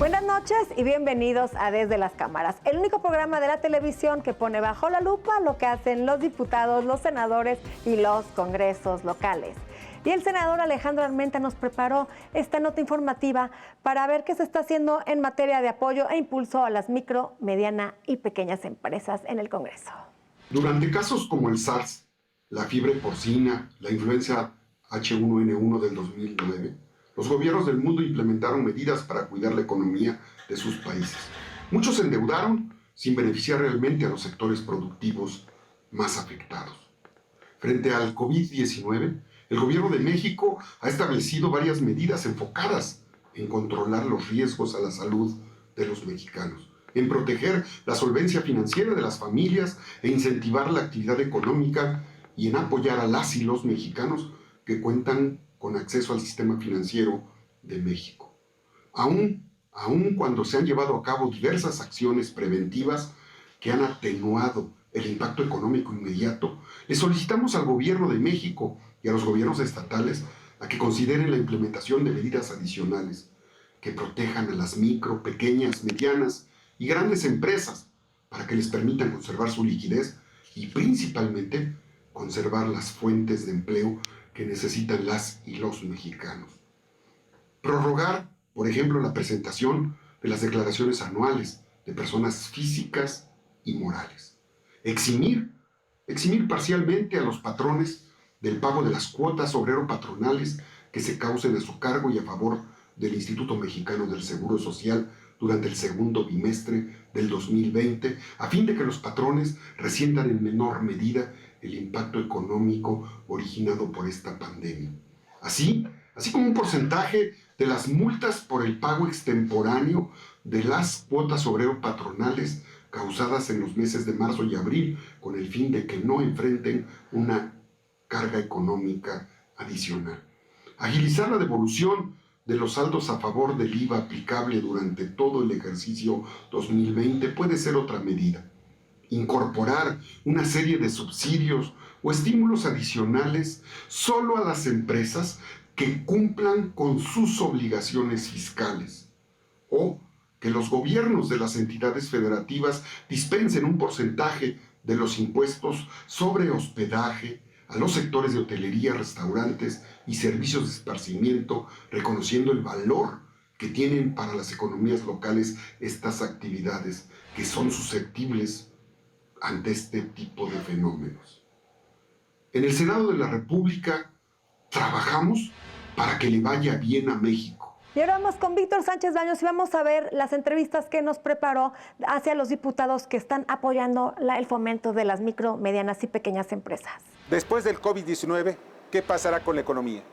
Buenas noches y bienvenidos a Desde las Cámaras, el único programa de la televisión que pone bajo la lupa lo que hacen los diputados, los senadores y los congresos locales. Y el senador Alejandro Armenta nos preparó esta nota informativa para ver qué se está haciendo en materia de apoyo e impulso a las micro, mediana y pequeñas empresas en el Congreso. Durante casos como el SARS, la fiebre porcina, la influenza H1N1 del 2009, los gobiernos del mundo implementaron medidas para cuidar la economía de sus países. Muchos se endeudaron sin beneficiar realmente a los sectores productivos más afectados. Frente al COVID-19, el gobierno de México ha establecido varias medidas enfocadas en controlar los riesgos a la salud de los mexicanos, en proteger la solvencia financiera de las familias e incentivar la actividad económica y en apoyar a las y los mexicanos que cuentan con acceso al sistema financiero de México. Aún cuando se han llevado a cabo diversas acciones preventivas que han atenuado el impacto económico inmediato, le solicitamos al gobierno de México y a los gobiernos estatales a que consideren la implementación de medidas adicionales que protejan a las micro, pequeñas, medianas y grandes empresas para que les permitan conservar su liquidez y principalmente conservar las fuentes de empleo que necesitan las y los mexicanos. Prorrogar, por ejemplo, la presentación de las declaraciones anuales de personas físicas y morales. Eximir parcialmente a los patrones del pago de las cuotas obrero-patronales que se causen a su cargo y a favor del Instituto Mexicano del Seguro Social durante el segundo bimestre del 2020, a fin de que los patrones resientan en menor medida el impacto económico originado por esta pandemia. Así como un porcentaje de las multas por el pago extemporáneo de las cuotas obrero-patronales causadas en los meses de marzo y abril, con el fin de que no enfrenten una carga económica adicional. Agilizar la devolución de los saldos a favor del IVA aplicable durante todo el ejercicio 2020 puede ser otra medida. Incorporar una serie de subsidios o estímulos adicionales solo a las empresas que cumplan con sus obligaciones fiscales, o que los gobiernos de las entidades federativas dispensen un porcentaje de los impuestos sobre hospedaje a los sectores de hotelería, restaurantes y servicios de esparcimiento, reconociendo el valor que tienen para las economías locales estas actividades que son susceptibles ante este tipo de fenómenos. En el Senado de la República trabajamos para que le vaya bien a México. Y ahora vamos con Víctor Sánchez Baños y vamos a ver las entrevistas que nos preparó hacia los diputados que están apoyando el fomento de las micro, medianas y pequeñas empresas. Después del COVID-19, ¿qué pasará con la economía?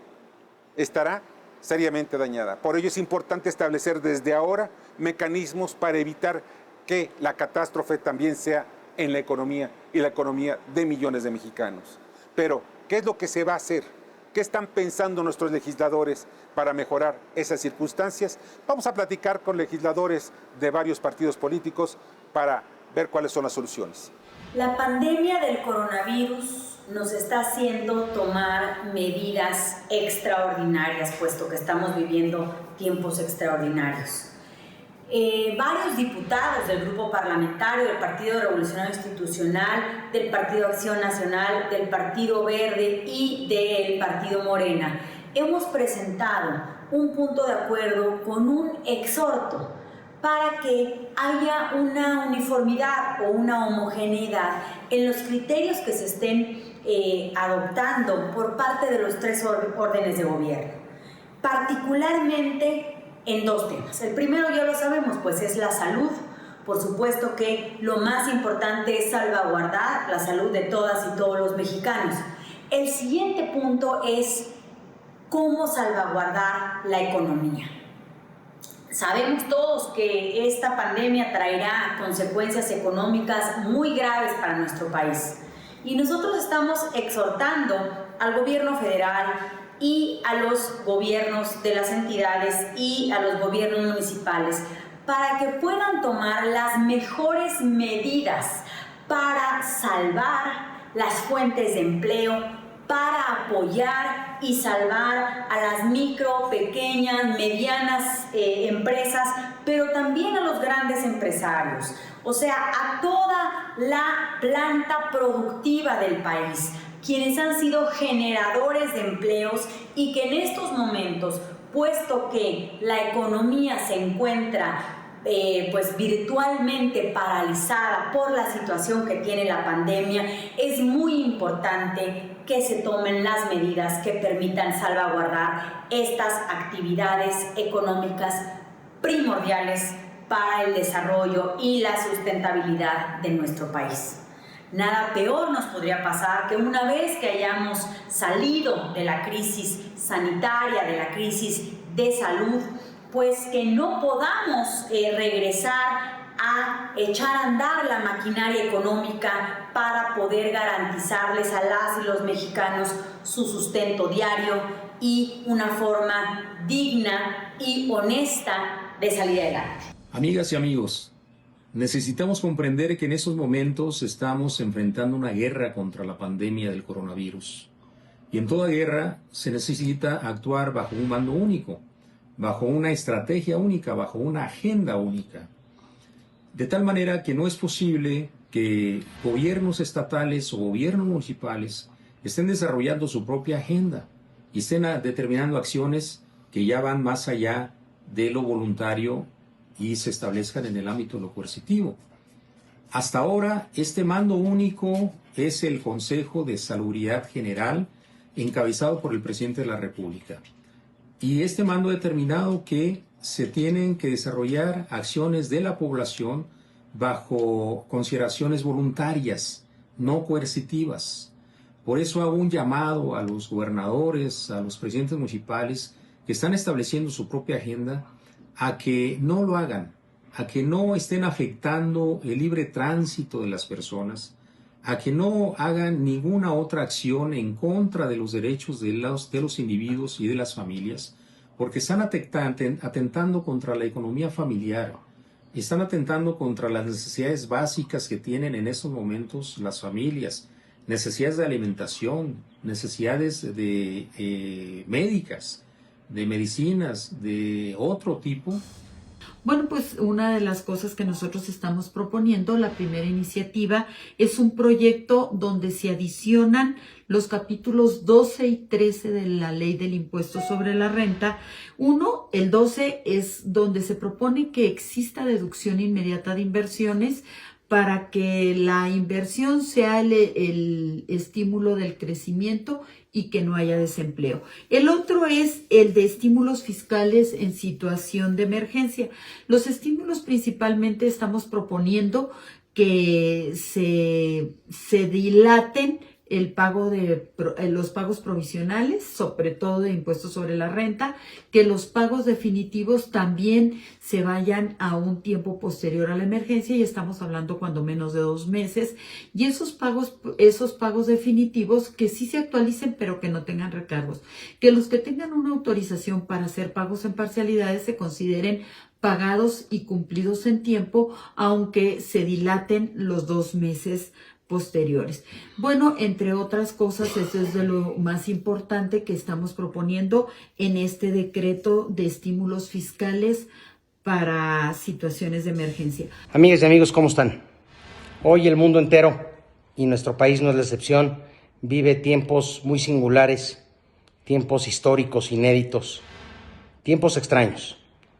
Estará seriamente dañada. Por ello es importante establecer desde ahora mecanismos para evitar que la catástrofe también sea en la economía y la economía de millones de mexicanos. Pero, ¿qué es lo que se va a hacer? ¿Qué están pensando nuestros legisladores para mejorar esas circunstancias? Vamos a platicar con legisladores de varios partidos políticos para ver cuáles son las soluciones. La pandemia del coronavirus nos está haciendo tomar medidas extraordinarias, puesto que estamos viviendo tiempos extraordinarios. Varios diputados del grupo parlamentario del Partido Revolucionario Institucional, del Partido Acción Nacional, del Partido Verde y del Partido Morena hemos presentado un punto de acuerdo con un exhorto para que haya una uniformidad o una homogeneidad en los criterios que se estén adoptando por parte de los tres órdenes de gobierno, particularmente en dos temas. El primero ya lo sabemos, pues es la salud. Por supuesto que lo más importante es salvaguardar la salud de todas y todos los mexicanos. El siguiente punto es cómo salvaguardar la economía. Sabemos todos que esta pandemia traerá consecuencias económicas muy graves para nuestro país. Y nosotros estamos exhortando al gobierno federal y a los gobiernos de las entidades y a los gobiernos municipales para que puedan tomar las mejores medidas para salvar las fuentes de empleo, para apoyar y salvar a las micro, pequeñas, medianas empresas, pero también a los grandes empresarios, o sea, a toda la planta productiva del país, quienes han sido generadores de empleos y que en estos momentos, puesto que la economía se encuentra pues virtualmente paralizada por la situación que tiene la pandemia, es muy importante que se tomen las medidas que permitan salvaguardar estas actividades económicas primordiales para el desarrollo y la sustentabilidad de nuestro país. Nada peor nos podría pasar que una vez que hayamos salido de la crisis sanitaria, de la crisis de salud, pues que no podamos regresar a echar a andar la maquinaria económica para poder garantizarles a las y los mexicanos su sustento diario y una forma digna y honesta de salir adelante. Amigas y amigos, necesitamos comprender que en estos momentos estamos enfrentando una guerra contra la pandemia del coronavirus. Y en toda guerra se necesita actuar bajo un mando único, bajo una estrategia única, bajo una agenda única. De tal manera que no es posible que gobiernos estatales o gobiernos municipales estén desarrollando su propia agenda y estén determinando acciones que ya van más allá de lo voluntario y se establezcan en el ámbito de lo coercitivo. Hasta ahora, este mando único es el Consejo de Salubridad General, encabezado por el presidente de la República. Y este mando ha determinado que se tienen que desarrollar acciones de la población bajo consideraciones voluntarias, no coercitivas. Por eso hago un llamado a los gobernadores, a los presidentes municipales que están estableciendo su propia agenda, a que no lo hagan, a que no estén afectando el libre tránsito de las personas, a que no hagan ninguna otra acción en contra de los derechos de los individuos y de las familias, porque están atentando contra la economía familiar, están atentando contra las necesidades básicas que tienen en estos momentos las familias, necesidades de alimentación, necesidades de médicas, de medicinas, de otro tipo. Bueno, pues una de las cosas que nosotros estamos proponiendo, la primera iniciativa, es un proyecto donde se adicionan los capítulos 12 y 13 de la Ley del Impuesto sobre la Renta. El 12 es donde se propone que exista deducción inmediata de inversiones para que la inversión sea el estímulo del crecimiento y que no haya desempleo. El otro es el de estímulos fiscales en situación de emergencia. Los estímulos principalmente estamos proponiendo que se dilaten el pago de los pagos provisionales, sobre todo de impuestos sobre la renta, que los pagos definitivos también se vayan a un tiempo posterior a la emergencia, y estamos hablando cuando menos de 2 meses, y esos pagos definitivos que sí se actualicen pero que no tengan recargos, que los que tengan una autorización para hacer pagos en parcialidades se consideren pagados y cumplidos en tiempo, aunque se dilaten los 2 meses posteriores. Bueno, entre otras cosas, eso es de lo más importante que estamos proponiendo en este decreto de estímulos fiscales para situaciones de emergencia. Amigas y amigos, ¿cómo están? Hoy el mundo entero, y nuestro país no es la excepción, vive tiempos muy singulares, tiempos históricos, inéditos, tiempos extraños,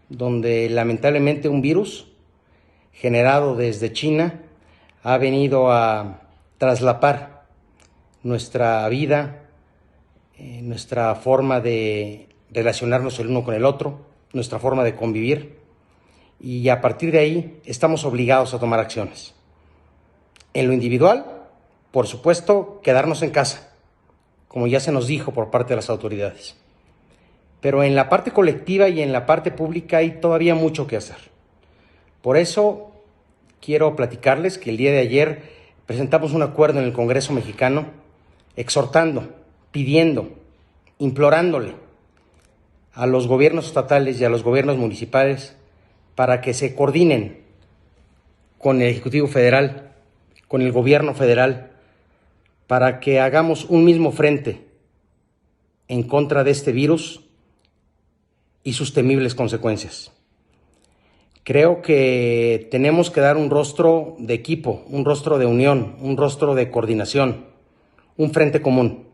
donde lamentablemente un virus generado desde China ha venido a traslapar nuestra vida, nuestra forma de relacionarnos el uno con el otro, nuestra forma de convivir, y a partir de ahí estamos obligados a tomar acciones. En lo individual, por supuesto, quedarnos en casa, como ya se nos dijo por parte de las autoridades. Pero en la parte colectiva y en la parte pública hay todavía mucho que hacer. Por eso quiero platicarles que el día de ayer presentamos un acuerdo en el Congreso mexicano exhortando, pidiendo, implorándole a los gobiernos estatales y a los gobiernos municipales para que se coordinen con el Ejecutivo Federal, con el Gobierno Federal, para que hagamos un mismo frente en contra de este virus y sus temibles consecuencias. Creo que tenemos que dar un rostro de equipo, un rostro de unión, un rostro de coordinación, un frente común.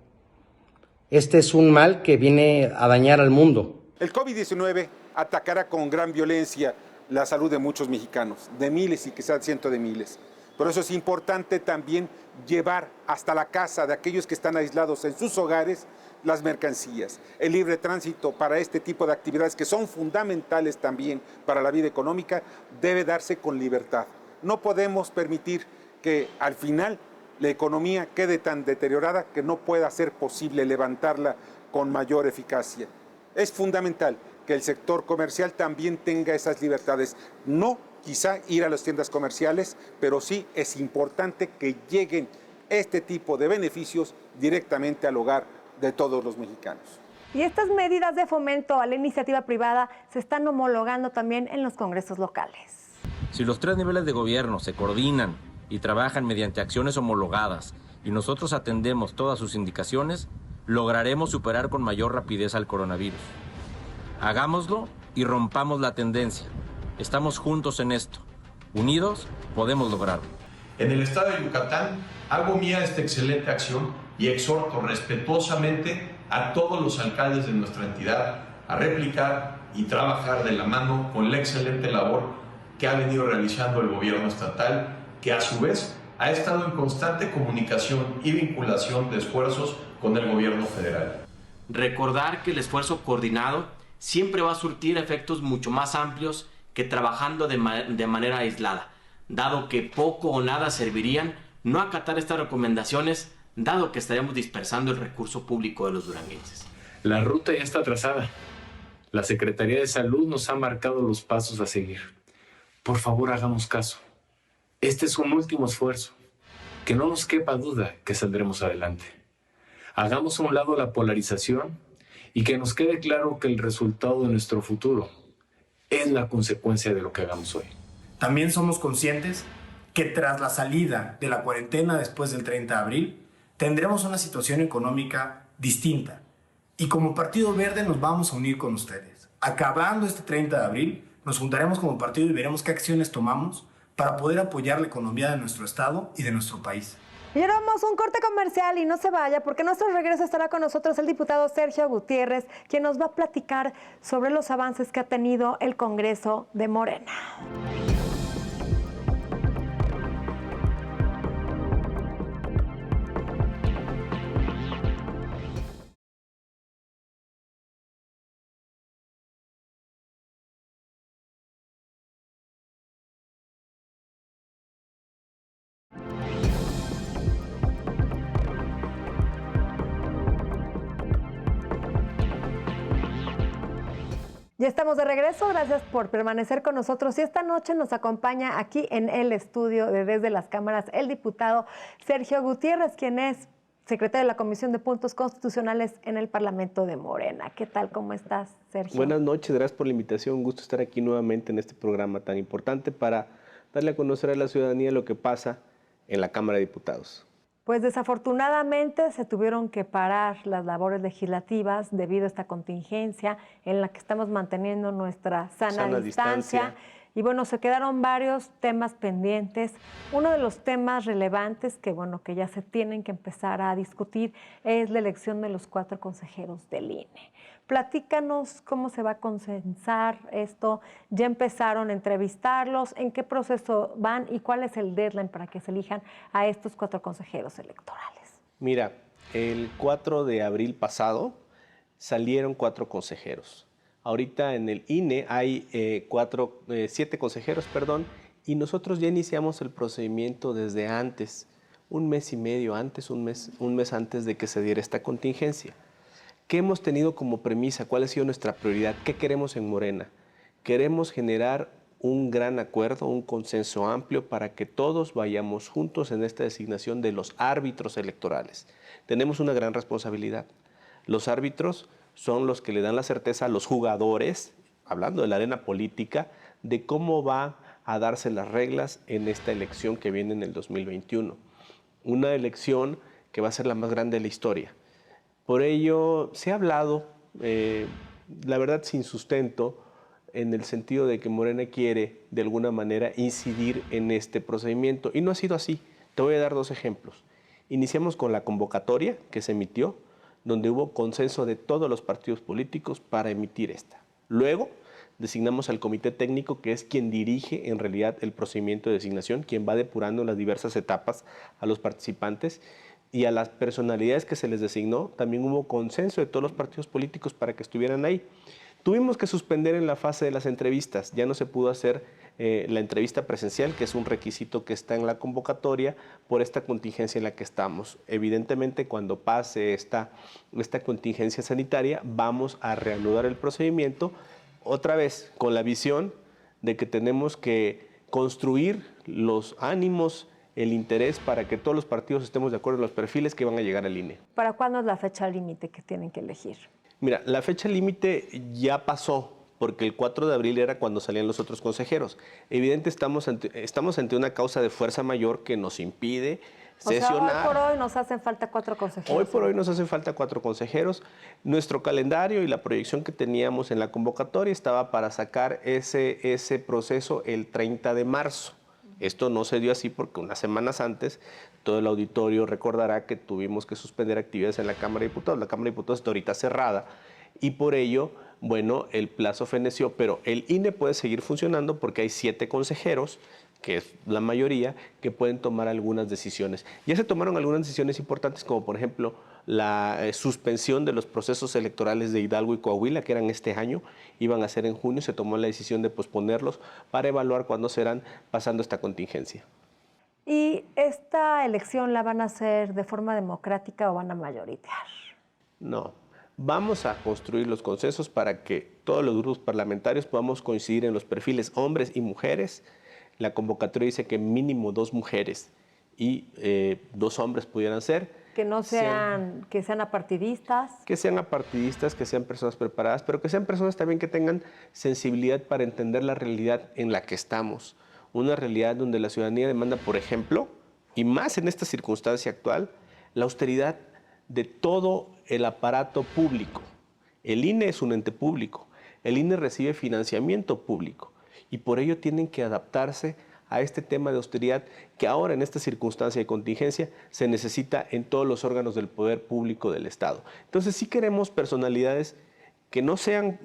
Este es un mal que viene a dañar al mundo. El COVID-19 atacará con gran violencia la salud de muchos mexicanos, de miles y quizás cientos de miles. Por eso es importante también llevar hasta la casa de aquellos que están aislados en sus hogares las mercancías. El libre tránsito para este tipo de actividades que son fundamentales también para la vida económica debe darse con libertad. No podemos permitir que al final la economía quede tan deteriorada que no pueda ser posible levantarla con mayor eficacia. Es fundamental que el sector comercial también tenga esas libertades. No quizá ir a las tiendas comerciales, pero sí es importante que lleguen este tipo de beneficios directamente al hogar de todos los mexicanos. Y estas medidas de fomento a la iniciativa privada se están homologando también en los congresos locales. Si los 3 niveles de gobierno se coordinan y trabajan mediante acciones homologadas y nosotros atendemos todas sus indicaciones, lograremos superar con mayor rapidez al coronavirus. Hagámoslo y rompamos la tendencia. Estamos juntos en esto. Unidos podemos lograrlo. En el estado de Yucatán hago mía esta excelente acción y exhorto respetuosamente a todos los alcaldes de nuestra entidad a replicar y trabajar de la mano con la excelente labor que ha venido realizando el gobierno estatal, que a su vez ha estado en constante comunicación y vinculación de esfuerzos con el gobierno federal. Recordar que el esfuerzo coordinado siempre va a surtir efectos mucho más amplios que trabajando de manera aislada, dado que poco o nada servirían no acatar estas recomendaciones, dado que estaríamos dispersando el recurso público de los duranguenses. La ruta ya está trazada. La Secretaría de Salud nos ha marcado los pasos a seguir. Por favor, hagamos caso. Este es un último esfuerzo. Que no nos quepa duda que saldremos adelante. Hagamos a un lado la polarización y que nos quede claro que el resultado de nuestro futuro es la consecuencia de lo que hagamos hoy. También somos conscientes que tras la salida de la cuarentena después del 30 de abril, tendremos una situación económica distinta. Y como Partido Verde nos vamos a unir con ustedes. Acabando este 30 de abril, nos juntaremos como partido y veremos qué acciones tomamos para poder apoyar la economía de nuestro estado y de nuestro país. Y ahora vamos a un corte comercial y no se vaya, porque en nuestro regreso estará con nosotros el diputado Sergio Gutiérrez, quien nos va a platicar sobre los avances que ha tenido el Congreso de Morena. Ya estamos de regreso, gracias por permanecer con nosotros y esta noche nos acompaña aquí en el estudio de Desde las Cámaras el diputado Sergio Gutiérrez, quien es secretario de la Comisión de Puntos Constitucionales en el Parlamento de Morena. ¿Qué tal? ¿Cómo estás, Sergio? Buenas noches, gracias por la invitación, un gusto estar aquí nuevamente en este programa tan importante para darle a conocer a la ciudadanía lo que pasa en la Cámara de Diputados. Pues desafortunadamente se tuvieron que parar las labores legislativas debido a esta contingencia en la que estamos manteniendo nuestra sana distancia. Y bueno, se quedaron varios temas pendientes. Uno de los temas relevantes que ya se tienen que empezar a discutir es la elección de los 4 consejeros del INE. Platícanos cómo se va a consensar esto. ¿Ya empezaron a entrevistarlos? ¿En qué proceso van? ¿Y cuál es el deadline para que se elijan a estos 4 consejeros electorales? Mira, el 4 de abril pasado salieron 4 consejeros. Ahorita en el INE hay 7 consejeros, y nosotros ya iniciamos el procedimiento desde antes, un mes y medio antes, un mes antes de que se diera esta contingencia. ¿Qué hemos tenido como premisa? ¿Cuál ha sido nuestra prioridad? ¿Qué queremos en Morena? Queremos generar un gran acuerdo, un consenso amplio para que todos vayamos juntos en esta designación de los árbitros electorales. Tenemos una gran responsabilidad. Los árbitros son los que le dan la certeza a los jugadores, hablando de la arena política, de cómo va a darse las reglas en esta elección que viene en el 2021. Una elección que va a ser la más grande de la historia. Por ello, se ha hablado, la verdad sin sustento, en el sentido de que Morena quiere, de alguna manera, incidir en este procedimiento. Y no ha sido así. Te voy a dar 2 ejemplos. Iniciamos con la convocatoria que se emitió, donde hubo consenso de todos los partidos políticos para emitir esta. Luego, designamos al comité técnico, que es quien dirige en realidad el procedimiento de designación, quien va depurando las diversas etapas a los participantes, y a las personalidades que se les designó también hubo consenso de todos los partidos políticos para que estuvieran ahí. Tuvimos que suspender en la fase de las entrevistas, ya no se pudo hacer la entrevista presencial, que es un requisito que está en la convocatoria, por esta contingencia en la que estamos. Evidentemente, cuando pase esta contingencia sanitaria, vamos a reanudar el procedimiento, otra vez con la visión de que tenemos que construir los ánimos, el interés para que todos los partidos estemos de acuerdo en los perfiles que van a llegar al INE. ¿Para cuándo es la fecha límite que tienen que elegir? Mira, la fecha límite ya pasó, porque el 4 de abril era cuando salían los otros consejeros. Evidente, estamos ante una causa de fuerza mayor que nos impide sesionar. O sea, hoy por hoy nos hacen falta 4 consejeros. Hoy por hoy nos hacen falta 4 consejeros. Nuestro calendario y la proyección que teníamos en la convocatoria estaba para sacar ese proceso el 30 de marzo. Esto no se dio así porque unas semanas antes todo el auditorio recordará que tuvimos que suspender actividades en la Cámara de Diputados. La Cámara de Diputados está ahorita cerrada y por ello, bueno, el plazo feneció, pero el INE puede seguir funcionando porque hay 7 consejeros, que es la mayoría, que pueden tomar algunas decisiones. Ya se tomaron algunas decisiones importantes, como por ejemplo la suspensión de los procesos electorales de Hidalgo y Coahuila, que eran este año, iban a ser en junio, se tomó la decisión de posponerlos para evaluar cuándo serán pasando esta contingencia. ¿Y esta elección la van a hacer de forma democrática o van a mayoritear? No, vamos a construir los consensos para que todos los grupos parlamentarios podamos coincidir en los perfiles hombres y mujeres. La convocatoria dice que mínimo 2 mujeres y 2 hombres pudieran ser. Que no sean, que sean apartidistas. Que sean apartidistas, que sean personas preparadas, pero que sean personas también que tengan sensibilidad para entender la realidad en la que estamos. Una realidad donde la ciudadanía demanda, por ejemplo, y más en esta circunstancia actual, la austeridad de todo el aparato público. El INE es un ente público, el INE recibe financiamiento público y por ello tienen que adaptarse a este tema de austeridad que ahora en esta circunstancia de contingencia se necesita en todos los órganos del poder público del Estado. Entonces sí queremos personalidades que no sean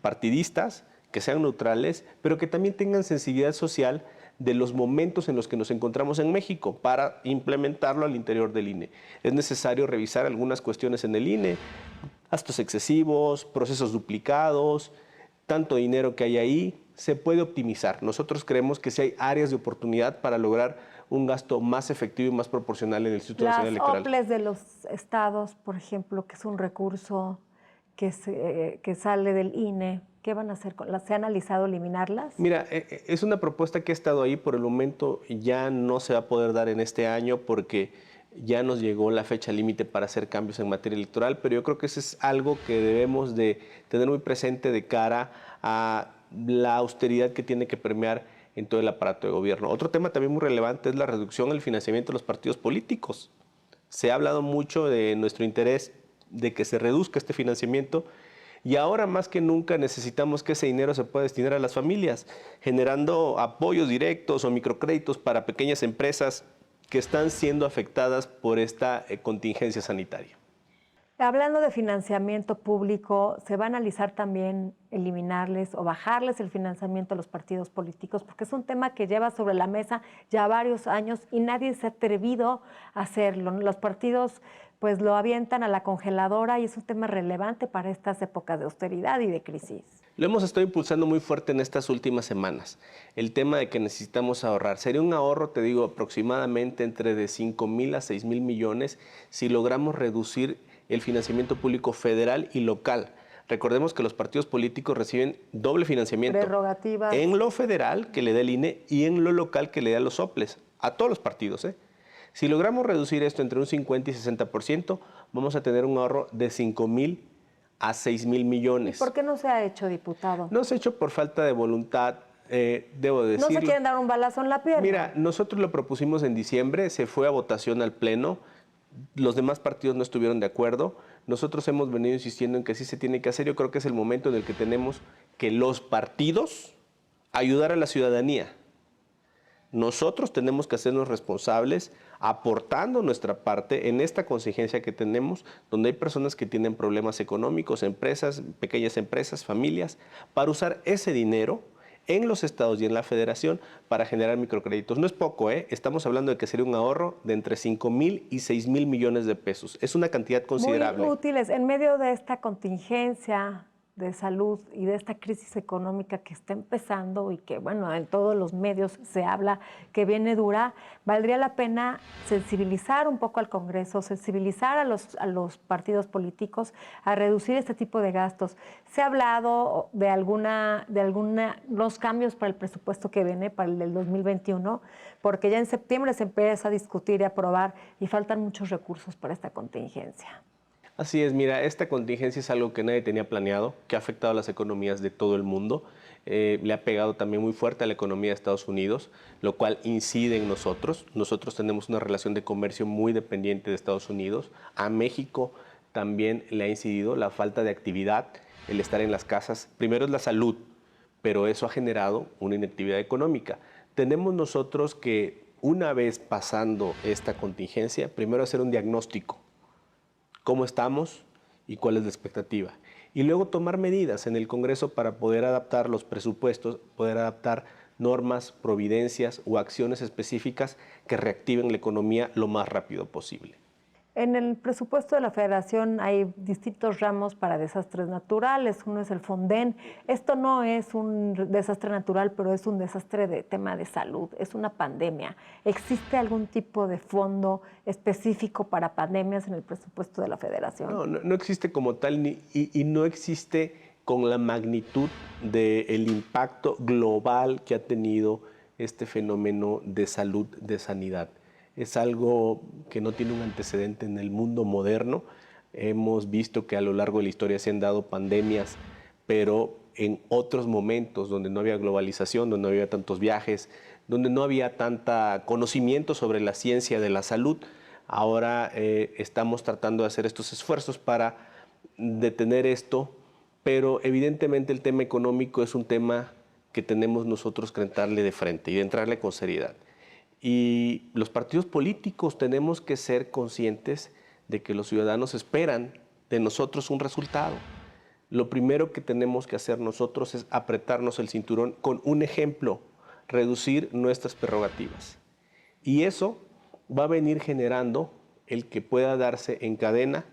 partidistas, que sean neutrales, pero que también tengan sensibilidad social de los momentos en los que nos encontramos en México para implementarlo al interior del INE. Es necesario revisar algunas cuestiones en el INE, gastos excesivos, procesos duplicados, tanto dinero que hay ahí, se puede optimizar. Nosotros creemos que sí hay áreas de oportunidad para lograr un gasto más efectivo y más proporcional en el Instituto Nacional Electoral. Las OPLES de los estados, por ejemplo, que es un recurso que sale del INE, ¿qué van a hacer? ¿Se ha analizado eliminarlas? Mira, es una propuesta que ha estado ahí. Por el momento ya no se va a poder dar en este año porque ya nos llegó la fecha límite para hacer cambios en materia electoral, pero yo creo que eso es algo que debemos de tener muy presente de cara a la austeridad que tiene que permear en todo el aparato de gobierno. Otro tema también muy relevante es la reducción del financiamiento de los partidos políticos. Se ha hablado mucho de nuestro interés de que se reduzca este financiamiento y ahora más que nunca necesitamos que ese dinero se pueda destinar a las familias, generando apoyos directos o microcréditos para pequeñas empresas que están siendo afectadas por esta contingencia sanitaria. Hablando de financiamiento público, ¿se va a analizar también eliminarles o bajarles el financiamiento a los partidos políticos? Porque es un tema que lleva sobre la mesa ya varios años y nadie se ha atrevido a hacerlo. Los partidos pues lo avientan a la congeladora y es un tema relevante para estas épocas de austeridad y de crisis. Lo hemos estado impulsando muy fuerte en estas últimas semanas. El tema de que necesitamos ahorrar. Sería un ahorro, te digo, aproximadamente entre de 5,000 a 6,000 millones si logramos reducir el financiamiento público federal y local. Recordemos que los partidos políticos reciben doble financiamiento. Prerrogativas. En lo federal, que le da el INE, y en lo local, que le da los OPLES. A todos los partidos, Si logramos reducir esto entre un 50 y 60%, vamos a tener un ahorro de 5,000 a 6,000 millones. ¿Y por qué no se ha hecho, diputado? No se ha hecho por falta de voluntad, debo decirlo. ¿No se quieren dar un balazo en la pierna? Mira, nosotros lo propusimos en diciembre, se fue a votación al Pleno. Los demás partidos no estuvieron de acuerdo. Nosotros hemos venido insistiendo en que sí se tiene que hacer. Yo creo que es el momento en el que tenemos que los partidos ayudar a la ciudadanía. Nosotros tenemos que hacernos responsables aportando nuestra parte en esta contingencia que tenemos, donde hay personas que tienen problemas económicos, empresas, pequeñas empresas, familias, para usar ese dinero en los estados y en la federación para generar microcréditos. No es poco, ¿eh? Estamos hablando de que sería un ahorro de entre 5,000 y 6,000 millones de pesos. Es una cantidad considerable. Muy útiles en medio de esta contingencia de salud y de esta crisis económica que está empezando y que, bueno, en todos los medios se habla que viene dura. Valdría la pena sensibilizar un poco al Congreso, sensibilizar a los partidos políticos a reducir este tipo de gastos. Se ha hablado de los cambios para el presupuesto que viene, para el del 2021, porque ya en septiembre se empieza a discutir y aprobar y faltan muchos recursos para esta contingencia. Así es, mira, esta contingencia es algo que nadie tenía planeado, que ha afectado a las economías de todo el mundo. Le ha pegado también muy fuerte a la economía de Estados Unidos, lo cual incide en nosotros. Nosotros tenemos una relación de comercio muy dependiente de Estados Unidos. A México también le ha incidido la falta de actividad, el estar en las casas. Primero es la salud, pero eso ha generado una inactividad económica. Tenemos nosotros que, una vez pasando esta contingencia, primero hacer un diagnóstico. ¿Cómo estamos y cuál es la expectativa? Y luego tomar medidas en el Congreso para poder adaptar los presupuestos, poder adaptar normas, providencias o acciones específicas que reactiven la economía lo más rápido posible. En el presupuesto de la Federación hay distintos ramos para desastres naturales. Uno es el Fonden. Esto no es un desastre natural, pero es un desastre de tema de salud. Es una pandemia. ¿Existe algún tipo de fondo específico para pandemias en el presupuesto de la Federación? No existe como tal y no existe con la magnitud del impacto global que ha tenido este fenómeno de salud, de sanidad. Es algo que no tiene un antecedente en el mundo moderno. Hemos visto que a lo largo de la historia se han dado pandemias, pero en otros momentos donde no había globalización, donde no había tantos viajes, donde no había tanta conocimiento sobre la ciencia de la salud, ahora estamos tratando de hacer estos esfuerzos para detener esto, pero evidentemente el tema económico es un tema que tenemos nosotros que entrarle de frente y de entrarle con seriedad. Y los partidos políticos tenemos que ser conscientes de que los ciudadanos esperan de nosotros un resultado. Lo primero que tenemos que hacer nosotros es apretarnos el cinturón con un ejemplo, reducir nuestras prerrogativas. Y eso va a venir generando el que pueda darse en cadena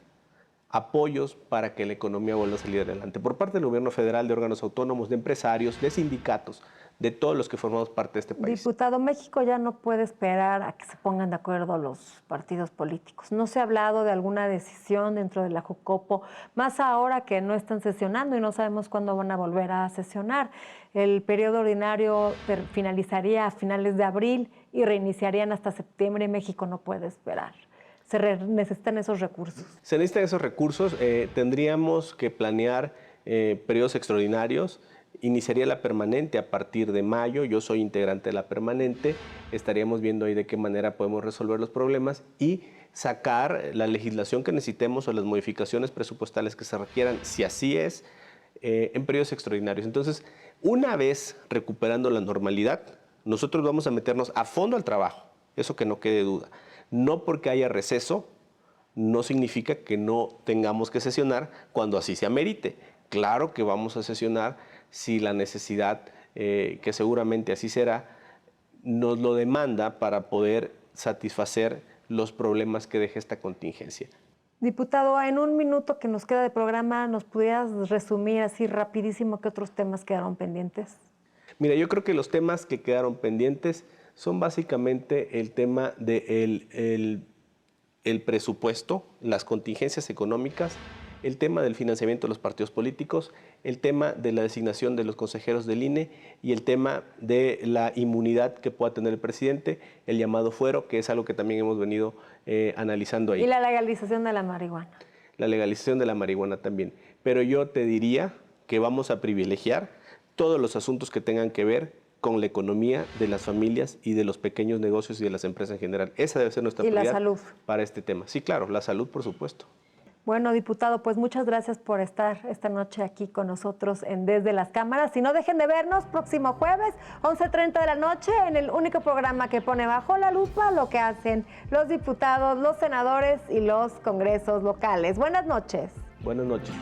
apoyos para que la economía vuelva a salir adelante. Por parte del gobierno federal, de órganos autónomos, de empresarios, de sindicatos, de todos los que formamos parte de este país. Diputado, México ya no puede esperar a que se pongan de acuerdo los partidos políticos. No se ha hablado de alguna decisión dentro de la Jucopo, más ahora que no están sesionando y no sabemos cuándo van a volver a sesionar. El periodo ordinario finalizaría a finales de abril y reiniciarían hasta septiembre y México no puede esperar. Se necesitan esos recursos. Se necesitan esos recursos. Tendríamos que planear periodos extraordinarios. Iniciaría la permanente a partir de mayo. Yo soy integrante de la permanente. Estaríamos viendo ahí de qué manera podemos resolver los problemas y sacar la legislación que necesitemos o las modificaciones presupuestales que se requieran, si así es, en periodos extraordinarios. Entonces, una vez recuperando la normalidad, nosotros vamos a meternos a fondo al trabajo. Eso que no quede duda. No porque haya receso, no significa que no tengamos que sesionar cuando así se amerite. Claro que vamos a sesionar si la necesidad, que seguramente así será, nos lo demanda para poder satisfacer los problemas que deja esta contingencia. Diputado, en un minuto que nos queda de programa, ¿nos pudieras resumir así rapidísimo qué otros temas quedaron pendientes? Mira, yo creo que los temas que quedaron pendientes son básicamente el tema del presupuesto, las contingencias económicas, el tema del financiamiento de los partidos políticos, el tema de la designación de los consejeros del INE y el tema de la inmunidad que pueda tener el presidente, el llamado fuero, que es algo que también hemos venido analizando ahí. Y la legalización de la marihuana. La legalización de la marihuana también. Pero yo te diría que vamos a privilegiar todos los asuntos que tengan que ver con la economía de las familias y de los pequeños negocios y de las empresas en general. Esa debe ser nuestra prioridad. Y la salud. Para este tema. Sí, claro, la salud, por supuesto. Bueno, diputado, pues muchas gracias por estar esta noche aquí con nosotros en Desde las Cámaras. Y no dejen de vernos próximo jueves, 11:30 de la noche, en el único programa que pone bajo la lupa lo que hacen los diputados, los senadores y los congresos locales. Buenas noches. Buenas noches.